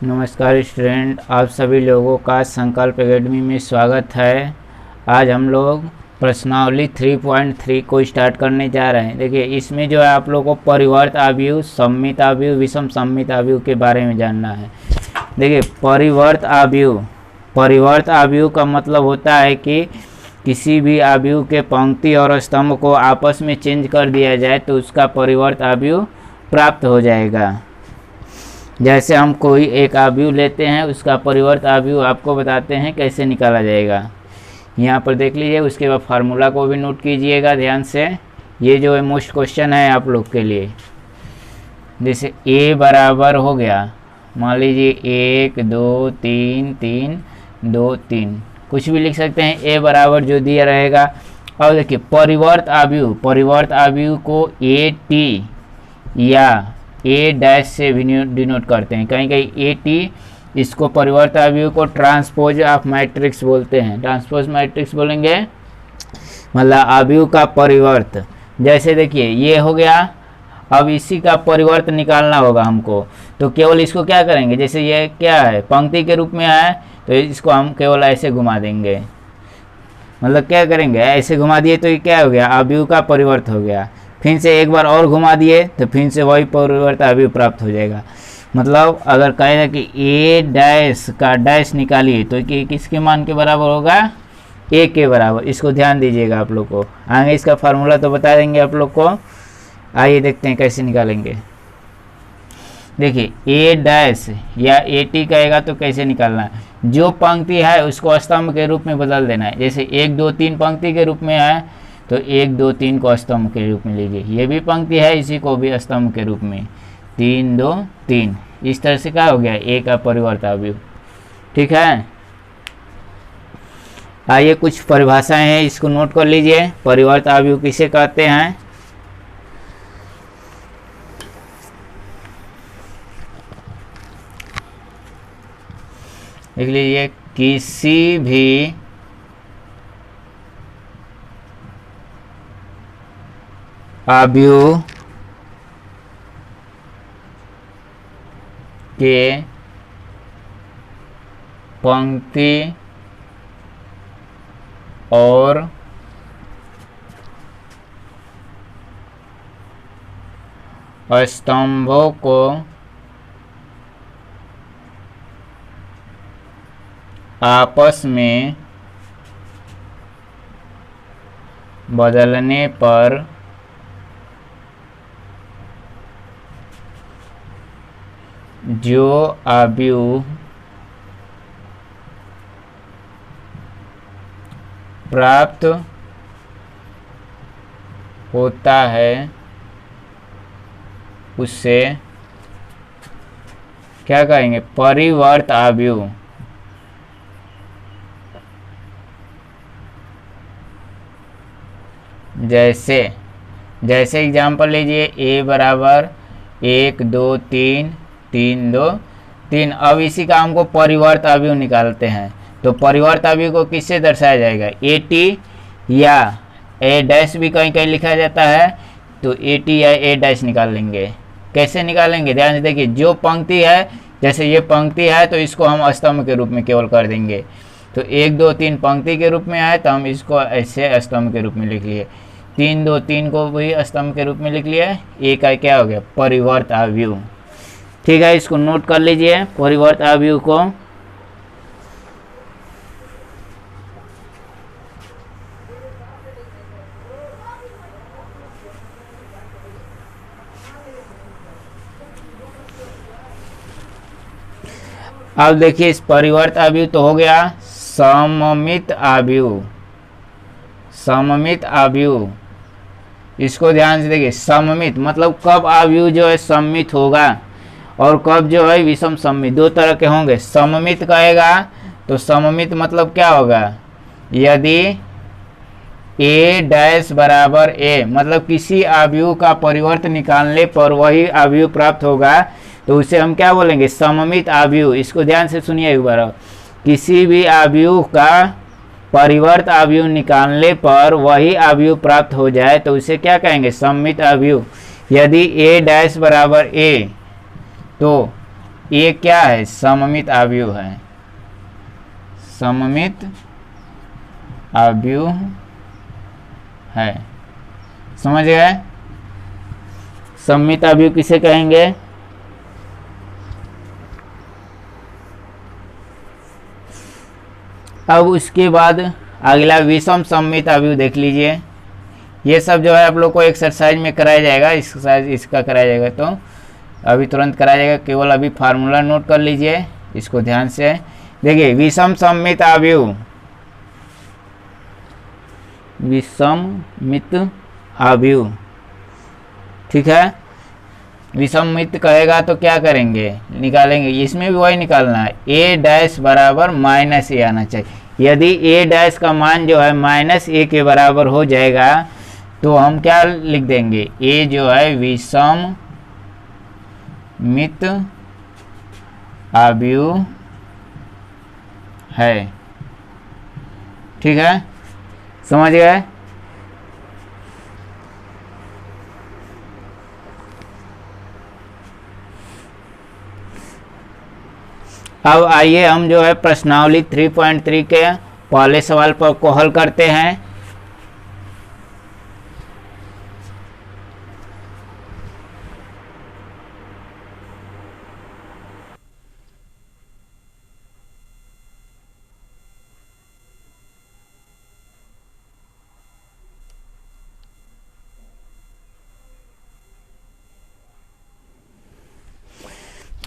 नमस्कार स्टूडेंट, आप सभी लोगों का संकल्प एकेडमी में स्वागत है। आज हम लोग प्रश्नावली 3.3 को स्टार्ट करने जा रहे हैं। देखिए, इसमें जो है आप लोगों को परिवर्त आव्यूह, सममित आव्यूह, विषम सममित आव्यूह के बारे में जानना है। देखिए, परिवर्त आव्यूह का मतलब होता है कि किसी भी आव्यूह के पंक्ति और स्तंभ को आपस में चेंज कर दिया जाए तो उसका परिवर्त आव्यूह प्राप्त हो जाएगा। जैसे हम कोई एक आव्यूह लेते हैं, उसका परिवर्त आव्यूह आपको बताते हैं कैसे निकाला जाएगा। यहाँ पर देख लीजिए, उसके बाद फार्मूला को भी नोट कीजिएगा ध्यान से। ये जो है मोस्ट क्वेश्चन है आप लोग के लिए। जैसे a बराबर हो गया, मान लीजिए 1 2 3 3 2 3, कुछ भी लिख सकते हैं। a बराबर जो दिया रहेगा। और देखिए, परिवर्त आव्यूह को ए टी या ए डैश से भी डिनोट करते हैं। कहीं कहीं ए टी, इसको परिवर्त आव्यूह को ट्रांसपोज ऑफ मैट्रिक्स बोलते हैं। ट्रांसपोज मैट्रिक्स बोलेंगे मतलब आव्यूह का परिवर्त। जैसे देखिए, ये हो गया, अब इसी का परिवर्त निकालना होगा हमको, तो केवल इसको क्या करेंगे, जैसे ये क्या है, पंक्ति के रूप में है, तो इसको हम केवल ऐसे घुमा देंगे। मतलब क्या करेंगे, ऐसे घुमा दिए तो ये क्या हो गया, आव्यूह का परिवर्त हो गया। फिर से एक बार और घुमा दिए तो फिर से वही परिवर्त आव्यूह प्राप्त हो जाएगा। मतलब अगर कहेगा कि ए डैश का डैश निकालिए तो कि किसके मान के बराबर होगा, ए के बराबर। इसको ध्यान दीजिएगा आप लोग को। आगे इसका फार्मूला तो बता देंगे आप लोग को। आइए देखते हैं कैसे निकालेंगे। देखिए, ए डैश या ए टी कहेगा तो कैसे निकालना है, जो पंक्ति है उसको स्तंभ के रूप में बदल देना है। जैसे 1 2 3 पंक्ति के रूप में है तो 1 2 3 को स्तंभ के रूप में लीजिए। ये भी पंक्ति है, इसी को भी स्तंभ के रूप में 3 2 3। इस तरह से क्या हो गया, ए का परिवर्त आव्यूह। ठीक है। आइए कुछ परिभाषाएं हैं, इसको नोट कर लीजिए। परिवर्त आव्यूह किसे कहते हैं। देख लीजिए, किसी भी आव्यूह के पंक्ति और स्तंभों को आपस में बदलने पर जो आव्यूह प्राप्त होता है उसे क्या कहेंगे, परिवर्त आव्यूह। जैसे एग्जाम्पल लीजिए, ए बराबर 1 2 3 3 2 3। अब इसी का हमको परिवर्त आव्यूह निकालते हैं, तो परिवर्त आव्यूह को किससे दर्शाया जाएगा, ए टी या ए डैश भी कहीं कहीं लिखा जाता है, तो ए टी या ए डैश निकाल लेंगे। कैसे निकालेंगे, ध्यान से देखिए। जो पंक्ति है, जैसे ये पंक्ति है तो इसको हम स्तंभ के रूप में केवल कर देंगे। तो 1 2 3 पंक्ति के रूप में आए तो हम इसको ऐसे स्तंभ के रूप में लिख लिए। 3 2 3 को भी स्तंभ के रूप में लिख लिया। ए का क्या हो गया, परिवर्त आव्यूह। ठीक है, इसको नोट कर लीजिए परिवर्त आव्यूह को। अब देखिए, इस परिवर्त आव्यूह तो हो गया। सममित आव्यूह, इसको ध्यान से देखिए। सममित मतलब कब आव्यूह जो है सममित होगा और कब जो है विषम सममित, दो तरह के होंगे। सममित कहेगा तो सममित मतलब क्या होगा, यदि ए डैश बराबर ए, मतलब किसी आव्यूह का परिवर्त निकालने पर वही आव्यूह प्राप्त होगा तो उसे हम क्या बोलेंगे, सममित आव्यूह। इसको ध्यान से सुनिए एक बार। किसी भी आव्यूह का परिवर्त आव्यूह निकालने पर वही आव्यूह प्राप्त हो जाए तो उसे क्या कहेंगे, सममित आव्यूह। यदि ए डैश बराबर ए तो ये क्या है, सममित अवयव है, सममित अवयव है। समझ गए? सममित अवयव किसे कहेंगे? अब उसके बाद अगला विषम सममित अवयव देख लीजिए। ये सब जो है आप लोग को एक्सरसाइज में कराया जाएगा, एक्सरसाइज इसका कराया जाएगा, तो अभी तुरंत कराया जाएगा, केवल अभी फार्मूला नोट कर लीजिए इसको ध्यान से। देखिए विषम सममित अवयव, विषमित अवयव, ठीक है। विषमित कहेगा तो क्या करेंगे, निकालेंगे, इसमें भी वही निकालना है, ए डैश बराबर माइनस ए आना चाहिए। यदि ए डैश का मान जो है माइनस ए के बराबर हो जाएगा तो हम क्या लिख देंगे, ए जो है विषमित अवयव है, ठीक है। समझ गए? अब आइए हम जो है प्रश्नावली 3.3 के पहले सवाल पर को हल करते हैं।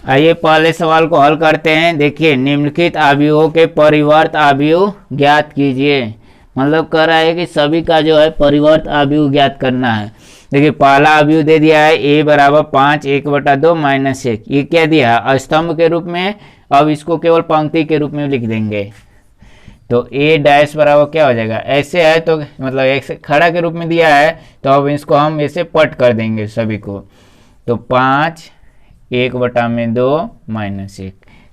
आइए पहले सवाल को हल करते हैं। देखिए निम्नलिखित अवयवों के परिवर्त अवयव ज्ञात कीजिए। मतलब कह रहा है कि सभी का जो है परिवर्त अवयव ज्ञात करना है। देखिए पहला अवयव दे दिया है a बराबर 5 1/2 माइनस 1। ये क्या दिया है, स्तंभ के रूप में। अब इसको केवल पंक्ति के रूप में लिख देंगे तो a डैश बराबर क्या हो जाएगा, ऐसे है तो मतलब एक खड़ा के रूप में दिया है तो अब इसको हम ऐसे पट कर देंगे सभी को। तो 5 1/2 माइनस 1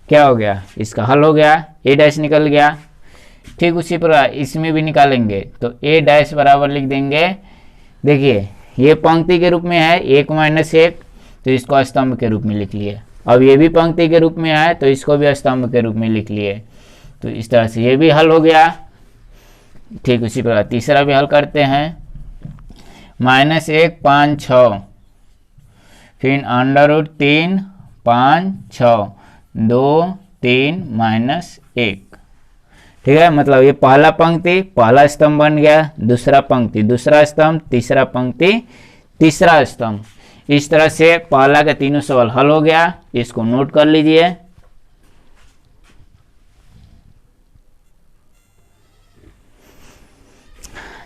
क्या हो गया, इसका हल हो गया, a डैश निकल गया। ठीक उसी प्रकार इसमें भी निकालेंगे तो a डैश बराबर लिख देंगे। देखिए ये पंक्ति के रूप में है 1 माइनस 1 तो इसको स्तंभ के रूप में लिख लिए। अब ये भी पंक्ति के रूप में है तो इसको भी स्तंभ के रूप में लिख लिए। तो इस तरह से ये भी हल हो गया। ठीक उसी प्रकार तीसरा भी हल करते हैं। माइनस 1 5 6 फिर √3 5 6 2 3 माइनस 1। ठीक है, मतलब ये पहला पंक्ति पहला स्तंभ बन गया, दूसरा पंक्ति दूसरा स्तंभ, तीसरा पंक्ति तीसरा स्तंभ। इस तरह से पहला का तीनों सवाल हल हो गया। इसको नोट कर लीजिए।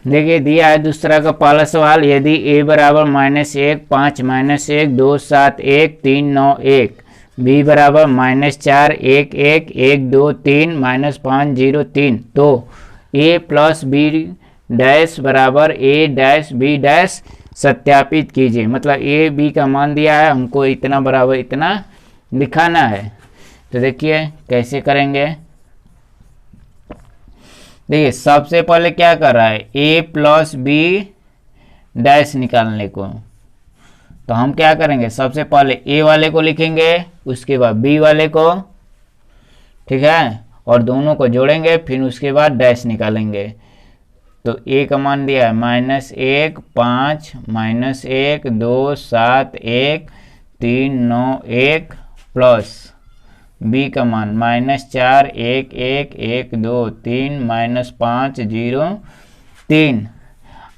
देखिए दिया है दूसरा का पहला सवाल, यदि a बराबर -1 5 -1 2 7 1 3 9 1, b बराबर -4 1 1 1 2 3 -5 0 3, तो a प्लस b डैश बराबर a डैश b डैश सत्यापित कीजिए। मतलब a b का मान दिया है, हमको इतना बराबर इतना दिखाना है। तो देखिए कैसे करेंगे। देखिए सबसे पहले क्या कर रहा है, a प्लस बी डैश निकालने को। तो हम क्या करेंगे, सबसे पहले a वाले को लिखेंगे, उसके बाद b वाले को, ठीक है, और दोनों को जोड़ेंगे, फिर उसके बाद डैश निकालेंगे। तो a का मान दिया है -1 5 -1 2 7 1 3 9 1 प्लस b का मान -4 1 1 1 2 3 -5 0 3।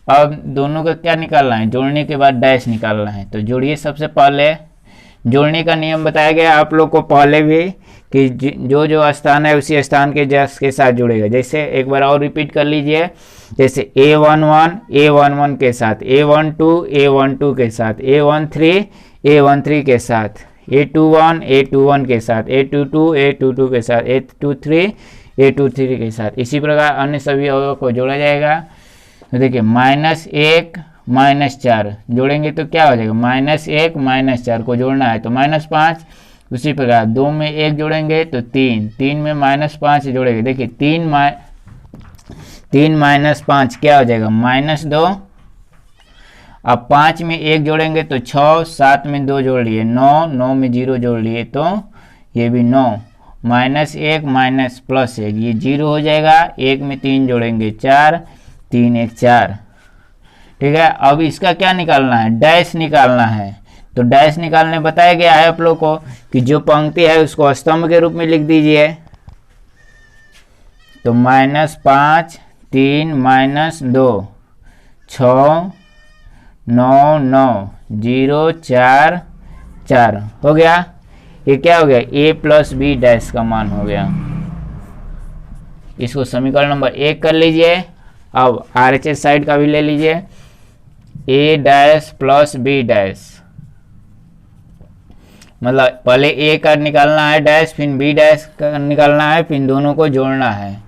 अब दोनों का क्या निकालना है, जोड़ने के बाद डैश निकालना है। तो जोड़िए। सबसे पहले जोड़ने का नियम बताया गया आप लोग को पहले भी कि जो जो स्थान है उसी स्थान के जस के साथ जुड़ेगा। जैसे एक बार और रिपीट कर लीजिए, जैसे a11 के साथ, a12 के साथ, a13 के साथ, a21 के साथ, a22 के साथ, a23 के साथ। इसी प्रकार अन्य सभी अवयवों को जोड़ा जाएगा। तो देखिए -1 -4 जोड़ेंगे तो क्या हो जाएगा, -1 -4 को जोड़ना है तो -5। उसी प्रकार 2 में 1 जोड़ेंगे तो 3 में -5 जोड़ेंगे। देखिए 3 -5 क्या हो जाएगा, -2। अब 5 में 1 जोड़ेंगे तो 6, 7 में 2 जोड़ लिए 9 में 0 जोड़ लिए तो ये भी 9, -1 माइनस प्लस 1, ये 0 हो जाएगा। 1 में 3 जोड़ेंगे 4, 3 1 4। ठीक है, अब इसका क्या निकालना है, डैश निकालना है। तो डैश निकालने बताया गया है आप लोग को कि जो पंक्ति है उसको स्तंभ के रूप में लिख दीजिए। तो -5 3 -2 6 9 9 0 4 4 हो गया। ये क्या हो गया, a प्लस बी डैश का मान हो गया। इसको समीकरण नंबर 1 कर लीजिए। अब RHS साइड का भी ले लीजिए, a dash plus b dash, मतलब पहले a का निकालना है डैश, फिर b डैश का निकालना है, फिर दोनों को जोड़ना है।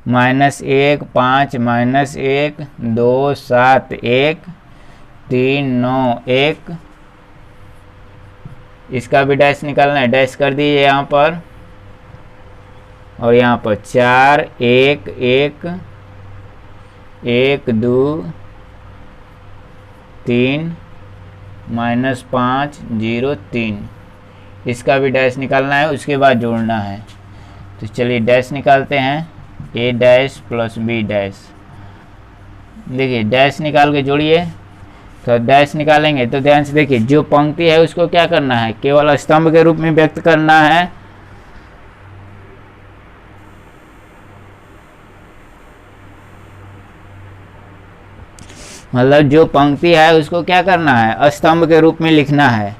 -1 5 -1 2 7 1 3 9 1, इसका भी डैश निकालना है, डैश कर दीजिए यहाँ पर। और यहाँ पर 4 1 1 1 2 3 -5 0 3, इसका भी डैश निकालना है, उसके बाद जोड़ना है। तो चलिए डैश निकालते हैं, a dash plus b dash. देखिए डैश निकाल के जोड़िए। तो डैश निकालेंगे तो ध्यान से देखिए, जो पंक्ति है उसको क्या करना है, केवल स्तंभ के रूप में व्यक्त करना है। मतलब जो पंक्ति है उसको क्या करना है, स्तंभ के रूप में लिखना है।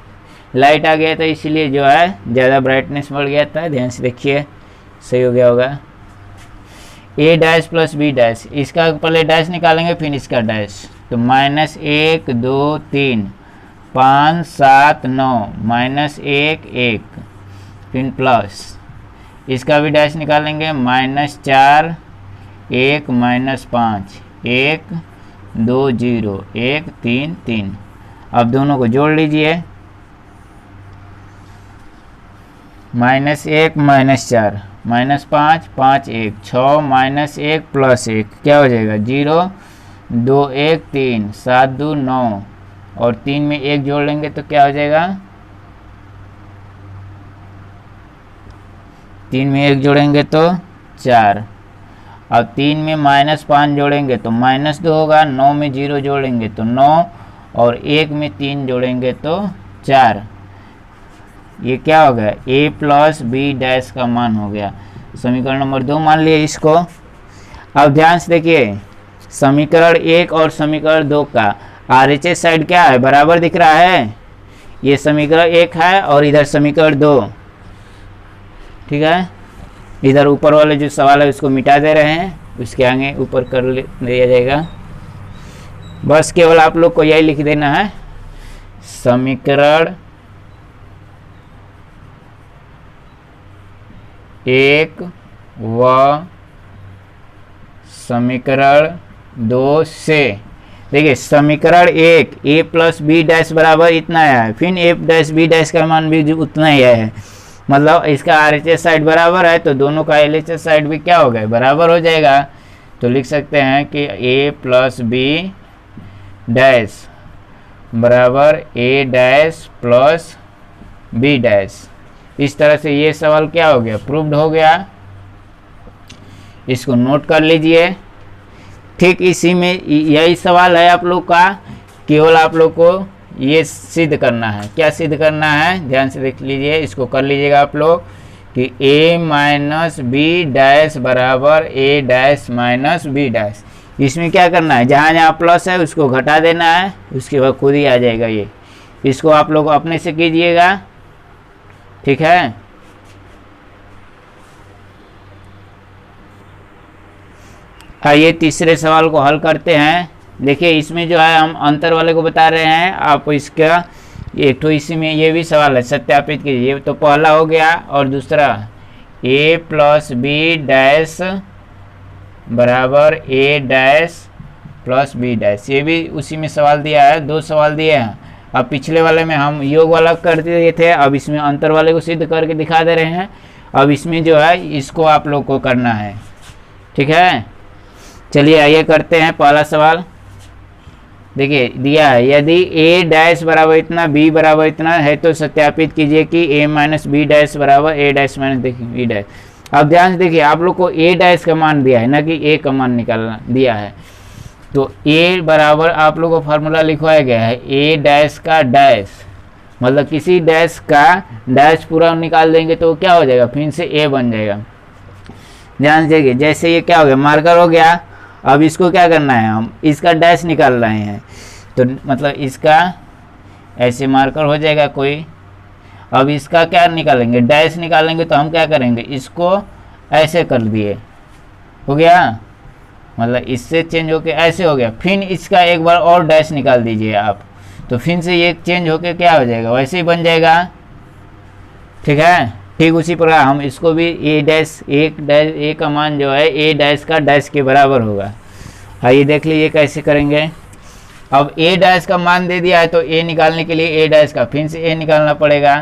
लाइट आ गया था इसलिए जो है ज़्यादा ब्राइटनेस बढ़ गया था, ध्यान से देखिए, सही हो गया होगा। a dash plus b dash, इसका पहले डैश निकालेंगे फिर इसका डैश। तो -1 2 3 5 7 9 -1 1, फिर प्लस, इसका भी डैश निकालेंगे, -4 1 -5 1 2 0 1 3 3। अब दोनों को जोड़ लीजिए, -1 -4 -5 5 1 6 -1 प्लस 1 क्या हो जाएगा, 0 2 1 3 7 2 9, और 3 में 1 जोड़ लेंगे तो क्या हो जाएगा, 3 में 1 जोड़ेंगे तो 4। अब 3 में -5 जोड़ेंगे तो -2 होगा, 9 में 0 जोड़ेंगे तो 9, और 1 में 3 जोड़ेंगे तो 4। ये क्या हो गया, a प्लस बी डैश का मान हो गया। समीकरण नंबर 2 मान लिए इसको। अब ध्यान से देखिए, समीकरण 1 और समीकरण 2 का RHS साइड क्या है, बराबर दिख रहा है। ये समीकरण 1 है और इधर समीकरण 2, ठीक है। इधर ऊपर वाले जो सवाल है उसको मिटा दे रहे हैं, उसके आगे ऊपर कर दिया जाएगा। बस केवल आप लोग को यही लिख देना है, समीकरण 1 व समीकरण 2 से। देखिए समीकरण 1 a प्लस बी डैश बराबर इतना है, फिर a डैश बी डैश का मान भी उतना ही है, मतलब इसका RHS साइड बराबर है, तो दोनों का LHS साइड भी क्या हो गया, बराबर हो जाएगा। तो लिख सकते हैं कि a प्लस बी डैश बराबर a dash plus B dash. इस तरह से ये सवाल क्या हो गया, प्रूव्ड हो गया। इसको नोट कर लीजिए। ठीक इसी में यही सवाल है आप लोग का, केवल आप लोग को ये सिद्ध करना है। क्या सिद्ध करना है, ध्यान से देख लीजिए, इसको कर लीजिएगा आप लोग कि a माइनस बी डैश बराबर a dash minus B dash. इसमें क्या करना है, जहाँ जहाँ प्लस है उसको घटा देना है, उसके बाद खुद ही आ जाएगा ये। इसको आप लोग अपने से कीजिएगा, ठीक है। आइए तीसरे सवाल को हल करते हैं। देखिए इसमें जो है हम अंतर वाले को बता रहे हैं, आप इसका एक तो इसी में ये भी सवाल है, सत्यापित कीजिए। तो पहला हो गया, और दूसरा a प्लस बी डैश बराबर a dash plus B dash, ये भी उसी में सवाल दिया है, 2 सवाल दिए हैं। अब पिछले वाले में हम योग वाला कर दिए थे, अब इसमें अंतर वाले को सिद्ध करके दिखा दे रहे हैं। अब इसमें जो है इसको आप लोग को करना है, ठीक है। चलिए आइए करते हैं पहला सवाल। देखिए दिया है, यदि ए डैश बराबर इतना, बी बराबर इतना है तो सत्यापित कीजिए कि ए माइनस बी डैश बराबर ए डैश माइनस देखिए बी डैश। अब ध्यान से देखिए, आप लोग को ए डैश का मान दिया है ना कि ए का मान निकालना दिया है, तो ए बराबर आप लोग को फार्मूला लिखवाया गया है ए डैश का डैश, मतलब किसी डैश का डैश पूरा निकाल देंगे तो क्या हो जाएगा, फिर से ए बन जाएगा। ध्यान से देखिए, जैसे ये क्या हो गया, मार्कर हो गया। अब इसको क्या करना है, हम इसका डैश निकाल रहे हैं, तो मतलब इसका ऐसे मार्कर हो जाएगा कोई। अब इसका क्या निकालेंगे, डैश निकालेंगे, तो हम क्या करेंगे, इसको ऐसे कर दिए, हो गया, मतलब इससे चेंज होके ऐसे हो गया। फिर इसका एक बार और डैश निकाल दीजिए आप, तो फिर से ये चेंज होके क्या हो जाएगा, वैसे ही बन जाएगा। ठीक है, ठीक उसी प्रकार हम इसको भी ए डैश, एक डैश ए का मान जो है ए डैश का डैश के बराबर होगा। आइए देख लीजिए कैसे करेंगे। अब ए डैश का मान दे दिया है तो ए निकालने के लिए ए डैश का फिर से ए निकालना पड़ेगा।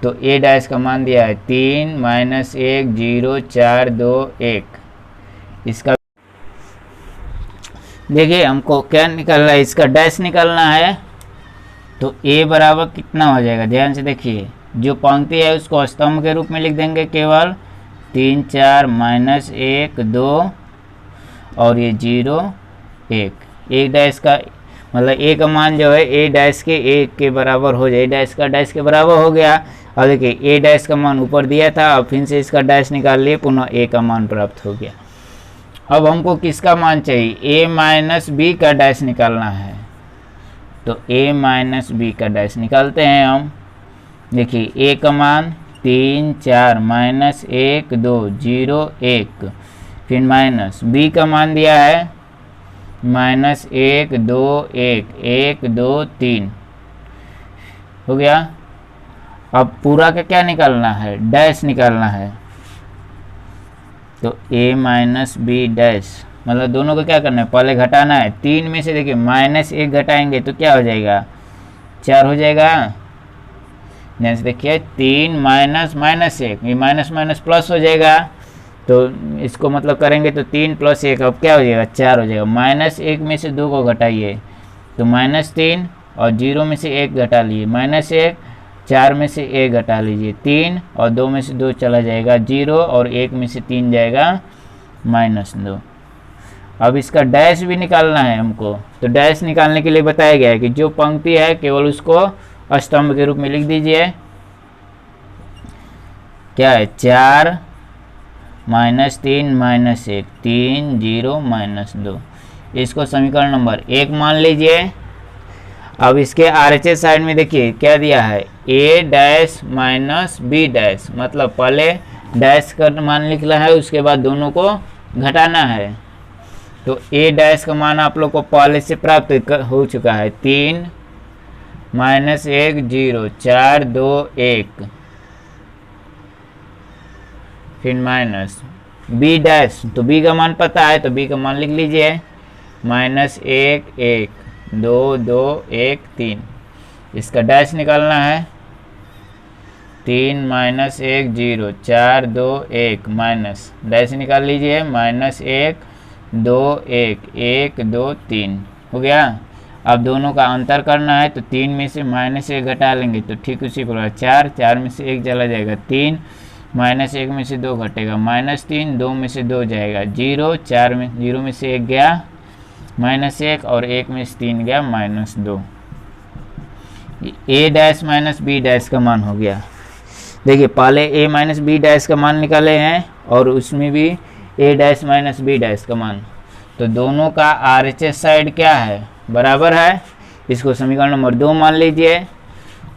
तो ए डैश का मान दिया है 3 माइनस 1 0 4 2 1। इसका देखिए हमको क्या निकालना है, इसका डैश निकालना है। तो ए बराबर कितना हो जाएगा, ध्यान से देखिए, जो पंक्ति है उसको स्तंभ के रूप में लिख देंगे केवल, 3 4 माइनस 1 2 और ये 0 1। एक डैश का मतलब ए का मान जो है ए डैश के 1 के बराबर हो जाए, ए डैश का डैश के बराबर हो गया। अब देखिए ए डैश का मान ऊपर दिया था, अब फिर से इसका डैश निकाल लिए, पुनः ए का मान प्राप्त हो गया। अब हमको किसका मान चाहिए, ए माइनस बी का डैश निकालना है। तो ए माइनस बी का डैश निकालते हैं हम। देखिए ए का मान 3 4 माइनस 1 2 0 1, फिर माइनस बी का मान दिया है माइनस 1 2 1 1 2 3, हो गया। अब पूरा का क्या निकालना है, डैश निकालना है। तो ए माइनस बी डैश, मतलब दोनों को क्या करना है, पहले घटाना है। 3 में से देखिए माइनस 1 घटाएंगे तो क्या हो जाएगा, 4 हो जाएगा। जैसे देखिए 3 माइनस माइनस 1, ये माइनस माइनस प्लस हो जाएगा, तो इसको मतलब करेंगे तो 3 प्लस 1 अब क्या हो जाएगा, 4 हो जाएगा। माइनस 1 में से 2 को घटाइए तो माइनस 3, और 0 में से 1 घटा लीजिए माइनस 1, 4 में से 1 घटा लीजिए 3, और 2 में से 2 चला जाएगा 0, और 1 में से 3 जाएगा माइनस 2। अब इसका डैश भी निकालना है हमको। तो डैश निकालने के लिए बताया गया है कि जो पंक्ति है केवल उसको स्तंभ के रूप में लिख दीजिए। क्या है, 4 माइनस 3 माइनस 1 3 0 माइनस 2, इसको समीकरण नंबर 1 मान लीजिए। अब इसके RHS साइड में देखिए क्या दिया है, ए डैश माइनस बी डैश, मतलब पहले डैश का मान लिखना है, उसके बाद दोनों को घटाना है। तो ए डैश का मान आप लोग को पहले से प्राप्त हो चुका है, 3 माइनस 1 0 4 2 1, फिर माइनस बी डैश, तो बी का मान पता है तो बी का मान लिख लीजिए, माइनस 1 1 2 2 1 3। इसका डैश निकालना है, 3 माइनस 1 0 4 2 1 माइनस डैश निकाल लीजिए, माइनस 1 2 1 1 2 3, हो गया। अब दोनों का अंतर करना है, तो 3 में से माइनस 1 घटा लेंगे तो ठीक उसी प्रकार 4, 4 में से 1 चला जाएगा 3, माइनस 1 में से 2 घटेगा माइनस 3, 2 में से 2 जाएगा 0, 4 में 0 में से 1 गया माइनस 1, और 1 में से 3 गया माइनस 2। ए डैश माइनस बी डैश का मान हो गया। देखिए पहले ए माइनस बी डैश का मान निकाले हैं, और उसमें भी ए डैश माइनस बी डैश का मान, तो दोनों का RHS साइड क्या है, बराबर है। इसको समीकरण नंबर 2 मान लीजिए।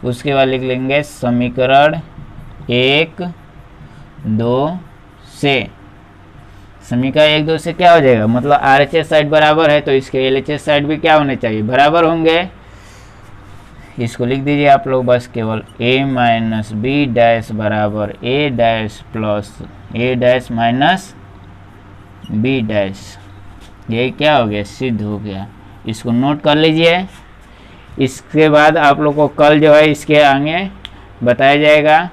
उसके बाद लिख लेंगे समीकरण 1 2 से, समीकरण 1 2 से क्या हो जाएगा, मतलब RHS साइड बराबर है तो इसके LHS साइड भी क्या होने चाहिए, बराबर होंगे। इसको लिख दीजिए आप लोग बस केवल, ए माइनस बी डैश बराबर ए डैश प्लस ए डैश माइनस बी डैश। ये क्या हो गया, सिद्ध हो गया। इसको नोट कर लीजिए। इसके बाद आप लोग को कल जो है इसके आगे बताया जाएगा।